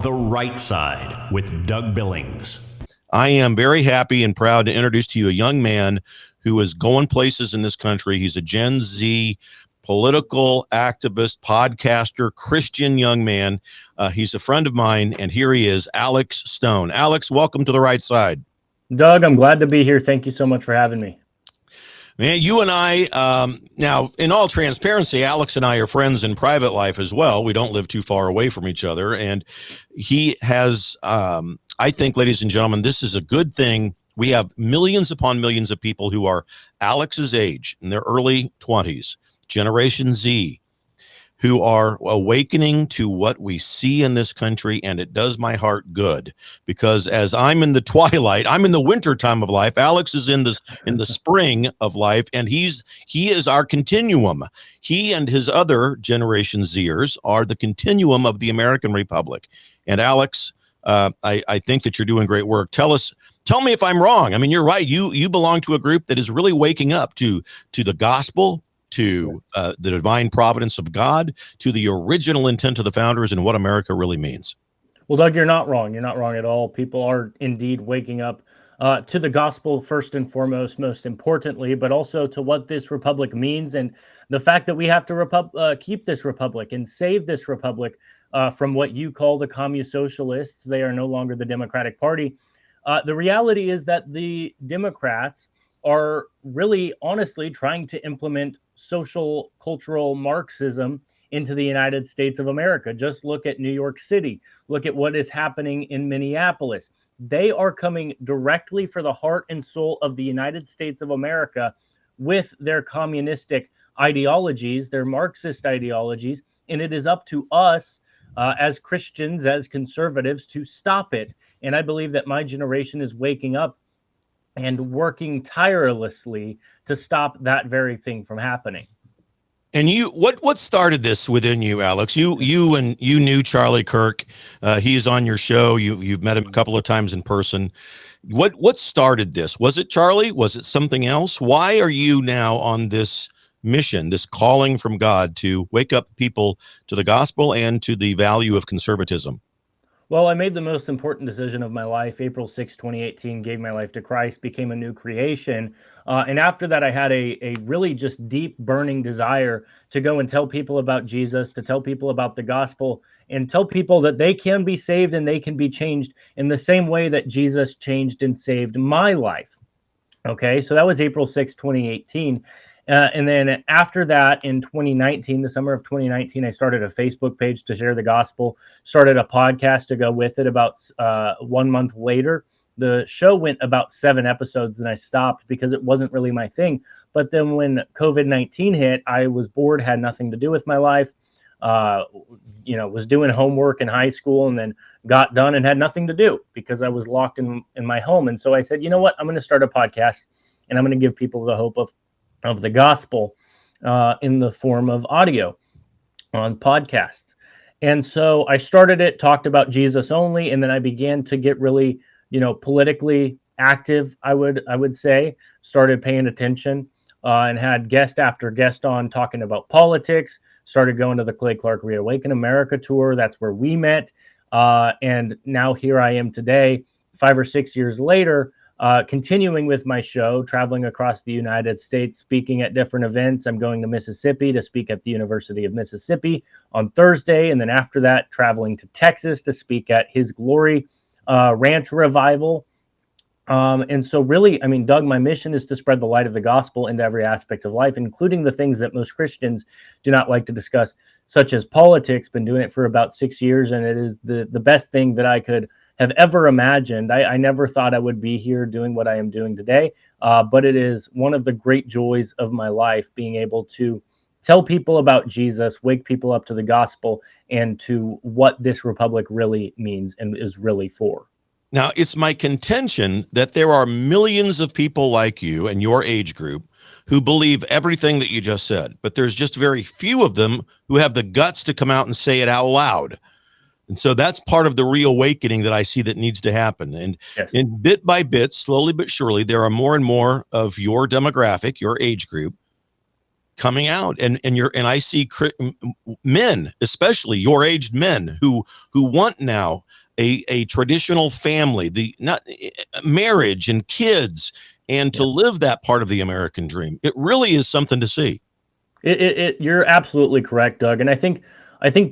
The Right Side with Doug Billings. I am very happy and proud to introduce to you a young man who is going places in this country. He's a Gen Z political activist, podcaster, Christian young man. He's a friend of mine, and here he is, Alex Stone. Alex, welcome to The Right Side. Doug, I'm glad to be here. Thank you so much for having me. Man, you and I, now, in all transparency, Alex and I are friends in private life as well. We don't live too far away from each other. And he has, I think, ladies and gentlemen, this is a good thing. We have millions upon millions of people who are Alex's age, in their early 20s, Generation Z, who are awakening to what we see in this country, and it does my heart good, because as I'm in the twilight, I'm in the winter time of life. Alex is in the spring of life, and he is our continuum. He and his other Generation Zers are the continuum of the American Republic. And Alex, I think that you're doing great work. Tell me if I'm wrong. I mean, you're right. You belong to a group that is really waking up to the gospel, to the divine providence of God, to the original intent of the founders and what America really means. Well, Doug, you're not wrong. You're not wrong at all. People are indeed waking up to the gospel first and foremost, most importantly, but also to what this republic means and the fact that we have to keep this republic and save this republic from what you call the communist socialists. They are no longer the Democratic Party. The reality is that the Democrats are really honestly trying to implement social cultural Marxism into the United States of America. Just look at New York City. Look at what is happening in Minneapolis. They are coming directly for the heart and soul of the United States of America with their communistic ideologies, their Marxist ideologies, and it is up to us as Christians, as conservatives, to stop it. And I believe that my generation is waking up and working tirelessly to stop that very thing from happening. And what started this within you, Alex? You knew Charlie Kirk. He's on your show. You've met him a couple of times in person. What started this? Was it Charlie? Was it something else? Why are you now on this mission, this calling from God to wake up people to the gospel and to the value of conservatism? Well, I made the most important decision of my life. April 6, 2018, gave my life to Christ, became a new creation. And after that, I had a really just deep burning desire to go and tell people about Jesus, to tell people about the gospel, and tell people that they can be saved and they can be changed in the same way that Jesus changed and saved my life. Okay, so that was April 6, 2018. And then after that, in 2019, the summer of 2019, I started a Facebook page to share the gospel, started a podcast to go with it. About 1 month later, the show went about 7 episodes, then I stopped because it wasn't really my thing. But then when COVID-19 hit, I was bored, had nothing to do with my life, was doing homework in high school, and then got done and had nothing to do because I was locked in my home. And so I said, you know what, I'm going to start a podcast, and I'm going to give people the hope of the gospel in the form of audio on podcasts. And so I started it, talked about Jesus only, and then I began to get really, politically active, I would say, started paying attention and had guest after guest on talking about politics, started going to the Clay Clark Reawaken America tour. That's where we met. And now here I am today, 5 or 6 years later, continuing with my show, traveling across the United States, speaking at different events. I'm going to Mississippi to speak at the University of Mississippi on Thursday. And then after that, traveling to Texas to speak at His Glory Ranch Revival. And so really, Doug, my mission is to spread the light of the gospel into every aspect of life, including the things that most Christians do not like to discuss, such as politics. Been doing it for about 6 years, and it is the best thing that I could have ever imagined. I never thought I would be here doing what I am doing today, but it is one of the great joys of my life, being able to tell people about Jesus, wake people up to the gospel and to what this republic really means and is really for. Now, it's my contention that there are millions of people like you and your age group who believe everything that you just said, but there's just very few of them who have the guts to come out and say it out loud. And so that's part of the reawakening that I see that needs to happen. And Yes. in bit by bit, slowly but surely, there are more and more of your demographic, your age group, coming out, and I see men, especially your aged men, who want now a traditional family, the not marriage and kids, and to live that part of the American dream. It really is something to see. You're absolutely correct, Doug. And I think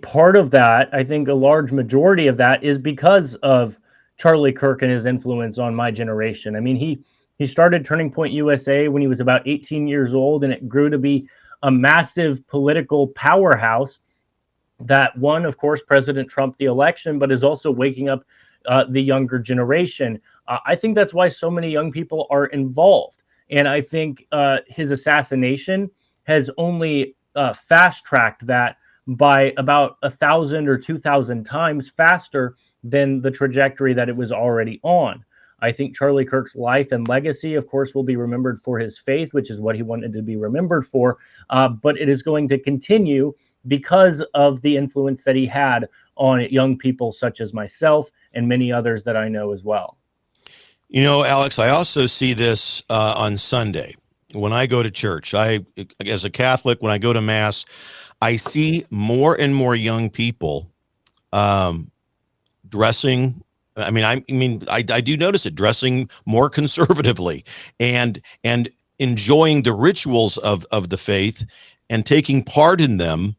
part of that, I think a large majority of that is because of Charlie Kirk and his influence on my generation. I mean, he started Turning Point USA when he was about 18 years old, and it grew to be a massive political powerhouse that won, of course, President Trump the election, but is also waking up the younger generation. I think that's why so many young people are involved. And I think his assassination has only fast-tracked that by about 1,000 or 2,000 times faster than the trajectory that it was already on. I think Charlie Kirk's life and legacy, of course, will be remembered for his faith, which is what he wanted to be remembered for. But it is going to continue because of the influence that he had on young people such as myself and many others that I know as well. You know, Alex, I also see this on Sunday when I go to church. As a Catholic, when I go to Mass, I see more and more young people dressing. I do notice it, dressing more conservatively and enjoying the rituals of the faith and taking part in them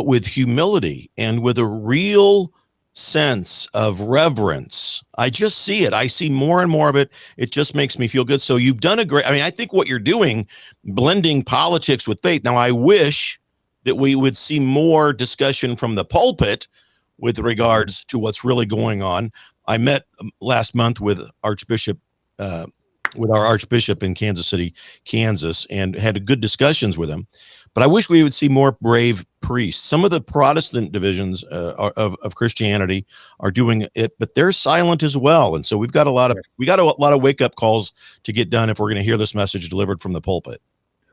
with humility and with a real sense of reverence. I just see it. I see more and more of it. It just makes me feel good. So you've done a great, I think what you're doing, blending politics with faith. Now, I wish that we would see more discussion from the pulpit with regards to what's really going on. I met last month with our Archbishop in Kansas City, Kansas, and had good discussions with him. But I wish we would see more brave priests. Some of the Protestant divisions of Christianity are doing it, but they're silent as well. And so we've got a lot of wake up calls to get done if we're going to hear this message delivered from the pulpit.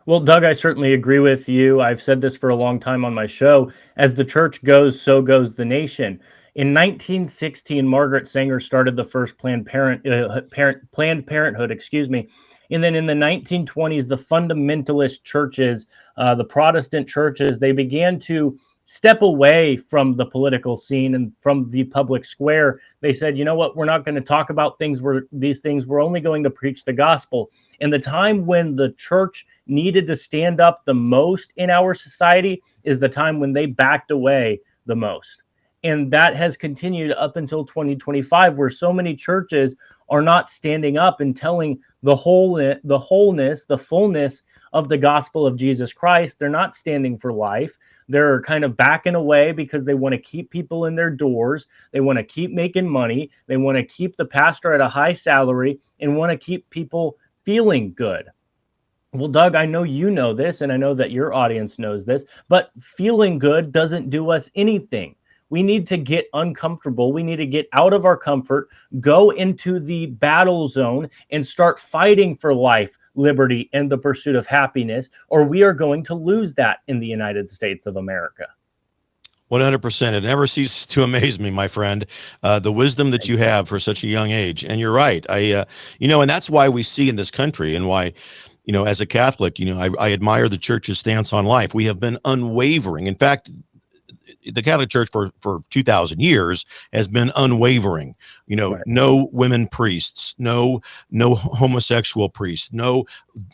Well, Doug, I certainly agree with you. I've said this for a long time on my show. As the church goes, so goes the nation. In 1916, Margaret Sanger started the first Planned Parenthood, excuse me. And then in the 1920s, the fundamentalist churches, the Protestant churches, they began to step away from the political scene and from the public square. They said, you know what, we're not going to talk about these things. We're only going to preach the gospel. And the time when the church needed to stand up the most in our society is the time when they backed away the most. And that has continued up until 2025, where so many churches are not standing up and telling the wholeness, the fullness of the gospel of Jesus Christ. They're not standing for life. They're kind of backing away because they want to keep people in their doors. They want to keep making money. They want to keep the pastor at a high salary and want to keep people feeling good. Well, Doug, I know you know this, and I know that your audience knows this, but feeling good doesn't do us anything. We need to get uncomfortable. We need to get out of our comfort, go into the battle zone, and start fighting for life, liberty, and the pursuit of happiness, or we are going to lose that in the United States of America. 100%. It never ceases to amaze me, my friend, the wisdom that you have for such a young age. And you're right. And that's why we see in this country, and why, as a Catholic, I admire the church's stance on life. We have been unwavering. In fact, the Catholic Church for 2,000 years has been unwavering. Right. No women priests, no homosexual priests, no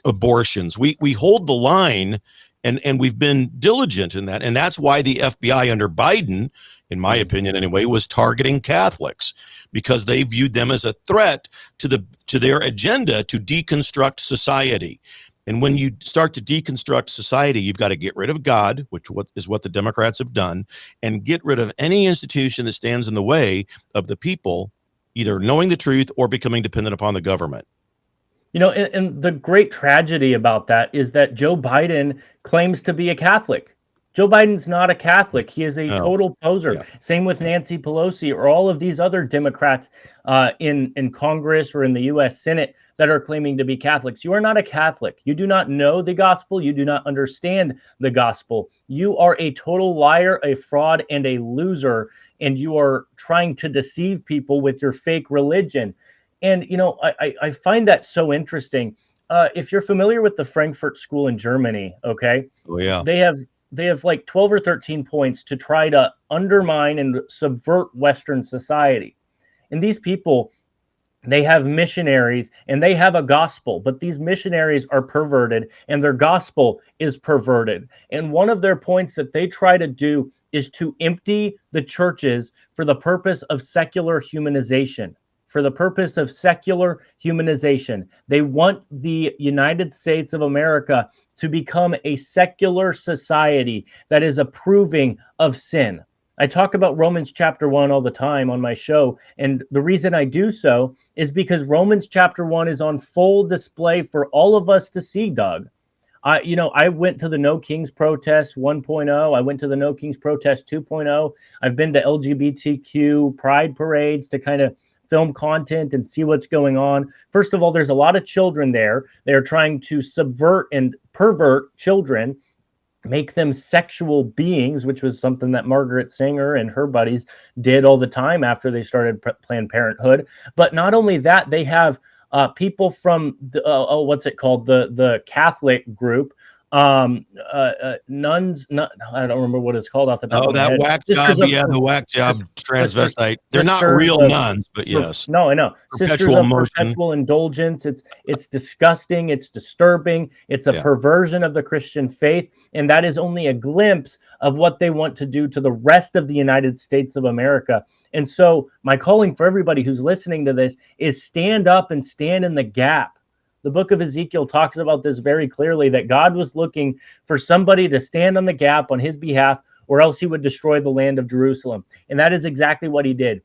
abortions. We hold the line, and we've been diligent in that. And that's why the FBI under Biden, in my opinion anyway, was targeting Catholics, because they viewed them as a threat to their agenda to deconstruct society. And when you start to deconstruct society, you've got to get rid of God, which is what the Democrats have done, and get rid of any institution that stands in the way of the people either knowing the truth or becoming dependent upon the government. And the great tragedy about that is that Joe Biden claims to be a Catholic. Joe Biden's not a Catholic. He is a total poser. Yeah. Same with Nancy Pelosi or all of these other Democrats in Congress or in the U.S. Senate that are claiming to be Catholics. You are not a Catholic. You do not know the gospel. You do not understand the gospel. You are a total liar, a fraud, and a loser, and you are trying to deceive people with your fake religion. And, I find that so interesting. if you're familiar with the Frankfurt School in Germany, okay, Oh yeah. they have like 12 or 13 points to try to undermine and subvert Western society. And these people, they have missionaries and they have a gospel, but these missionaries are perverted and their gospel is perverted. And one of their points that they try to do is to empty the churches for the purpose of secular humanization. For the purpose of secular humanization. They want the United States of America to become a secular society that is approving of sin. I talk about Romans chapter 1 all the time on my show, and the reason I do so is because Romans chapter 1 is on full display for all of us to see, Doug. I went to the No Kings protest 1.0. I went to the No Kings protest 2.0. I've been to LGBTQ pride parades to kind of film content and see what's going on. First of all, there's a lot of children there. They're trying to subvert and pervert children, make them sexual beings, which was something that Margaret Sanger and her buddies did all the time after they started Planned Parenthood. But not only that, they have people from the, what's it called? The Catholic group, nuns. I don't remember what it's called off the top of my head. Whack job, the whack job transvestite. They're not real nuns, but yes. No, I know. Sisters of perpetual indulgence. It's disgusting. It's disturbing. It's a perversion of the Christian faith, and that is only a glimpse of what they want to do to the rest of the United States of America. And so my calling for everybody who's listening to this is stand up and stand in the gap. The book of Ezekiel talks about this very clearly, that God was looking for somebody to stand on the gap on his behalf, or else he would destroy the land of Jerusalem. And that is exactly what he did.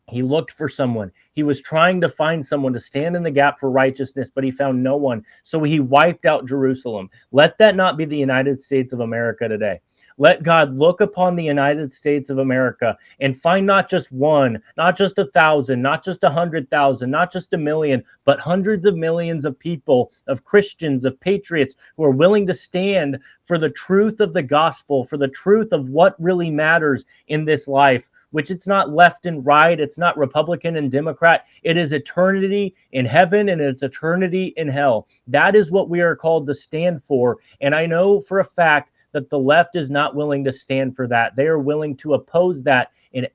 He looked for someone. He was trying to find someone to stand in the gap for righteousness, but he found no one. So he wiped out Jerusalem. Let that not be the United States of America today. Let God look upon the United States of America and find not just one, not just 1,000, not just 100,000, not just 1,000,000, but hundreds of millions of people, of Christians, of patriots who are willing to stand for the truth of the gospel, for the truth of what really matters in this life, which it's not left and right, it's not Republican and Democrat, it is eternity in heaven and it's eternity in hell. That is what we are called to stand for. And I know for a fact that the left is not willing to stand for that. They are willing to oppose that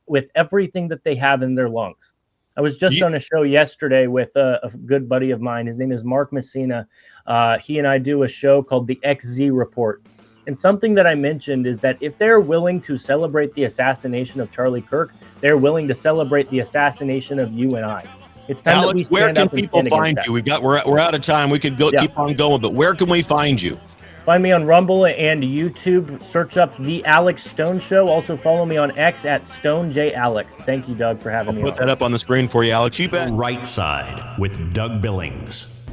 with everything that they have in their lungs. I was just on a show yesterday with a good buddy of mine. His name is Mark Messina. He and I do a show called the XZ Report. And something that I mentioned is that if they're willing to celebrate the assassination of Charlie Kirk, they're willing to celebrate the assassination of you and I. It's time Alex, that we where stand can up and people stand find against you? that. We're out of time. We could go keep on going, but where can we find you? Find me on Rumble and YouTube. Search up The Alex Stone Show. Also follow me on X at StoneJAlex. Thank you, Doug, for having me on. Put that up on the screen for you, Alex. You bet. Right Side with Doug Billings.